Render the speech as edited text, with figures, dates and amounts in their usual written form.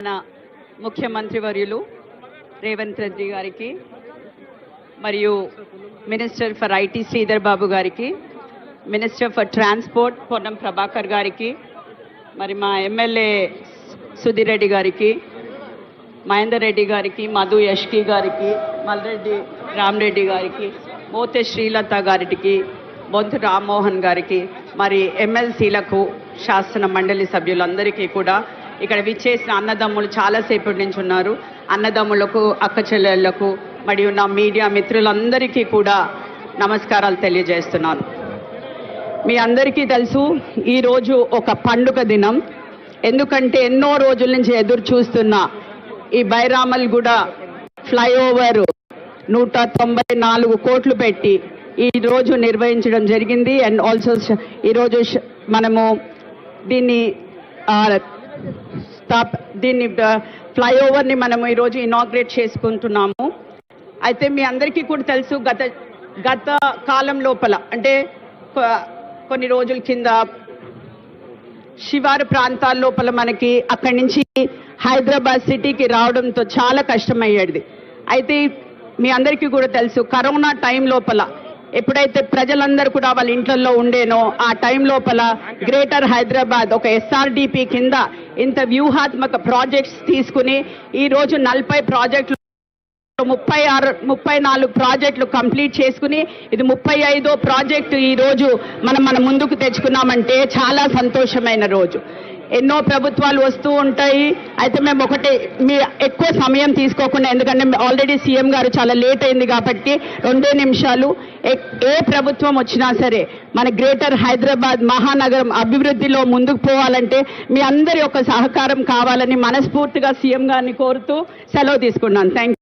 మన ముఖ్యమంత్రి వర్యులు రేవంత్ రెడ్డి గారికి మరియు minister for IT Sridhar Babu గారికి, minister for transport Ponnam Prabhakar గారికి, మరి మా ఎమ్మెల్యే సుధీర్ రెడ్డి గారికి, మహేందర్ రెడ్డి గారికి, మధు యష్కి గారికి, మల్రెడ్డి రామరెడ్డి గారికి, మోతే శ్రీలత గారికి, బొంతు రామ్మోహన్ గారికి, మరి ఎమ్మెల్సీలకు, శాసన మండలి సభ్యులందరికీ కూడా ఇక్కడ విచ్చేసిన అన్నదమ్ములు చాలాసేపటి నుంచి ఉన్నారు. అన్నదమ్ములకు, అక్క చెల్లెళ్లకు మరియు నా మీడియా మిత్రులందరికీ కూడా నమస్కారాలు తెలియజేస్తున్నాను. మీ అందరికీ తెలుసు, ఈరోజు ఒక పండుగ దినం. ఎందుకంటే ఎన్నో రోజుల నుంచి ఎదురు చూస్తున్న ఈ బైరామల్గూడ ఫ్లైఓవర్ 194 కోట్లు పెట్టి ఈరోజు నిర్వహించడం జరిగింది. అండ్ ఆల్సో ఈరోజు మనము దీన్ని ఫ్లైఓవర్ని మనము ఈరోజు ఇనాగ్రేట్ చేసుకుంటున్నాము. అయితే మీ అందరికీ కూడా తెలుసు, గత కాలం లోపల అంటే కొన్ని రోజుల కింద శివారు ప్రాంతాల లోపల మనకి అక్కడి నుంచి హైదరాబాద్ సిటీకి రావడంతో చాలా కష్టమయ్యేది. అయితే మీ అందరికీ కూడా తెలుసు, కరోనా టైం లోపల ఎప్పుడైతే ప్రజలందరూ కూడా వాళ్ళ ఇంట్లలో ఉండేనో ఆ టైం లోపల గ్రేటర్ హైదరాబాద్ ఒక SRDP కింద ఇంత వ్యూహాత్మక ప్రాజెక్ట్స్ తీసుకుని ఈరోజు 40 ప్రాజెక్టులు 34 ప్రాజెక్టులు కంప్లీట్ చేసుకుని ఇది 35వ ప్రాజెక్టు ఈరోజు మన ముందుకు తెచ్చుకున్నామంటే చాలా సంతోషమైన రోజు. ఎన్నో ప్రభుత్వాలు వస్తూ ఉంటాయి. అయితే మేము మీ ఎక్కువ సమయం తీసుకోకుండా, ఎందుకంటే ఆల్రెడీ సీఎం గారు చాలా లేట్ అయింది కాబట్టి 2 నిమిషాలు. ఏ ప్రభుత్వం వచ్చినా సరే మన గ్రేటర్ హైదరాబాద్ మహానగరం అభివృద్ధిలో ముందుకు పోవాలంటే మీ అందరి యొక్క సహకారం కావాలని మనస్ఫూర్తిగా సీఎం గారిని కోరుతూ సెలవు తీసుకున్నాను. Thank you.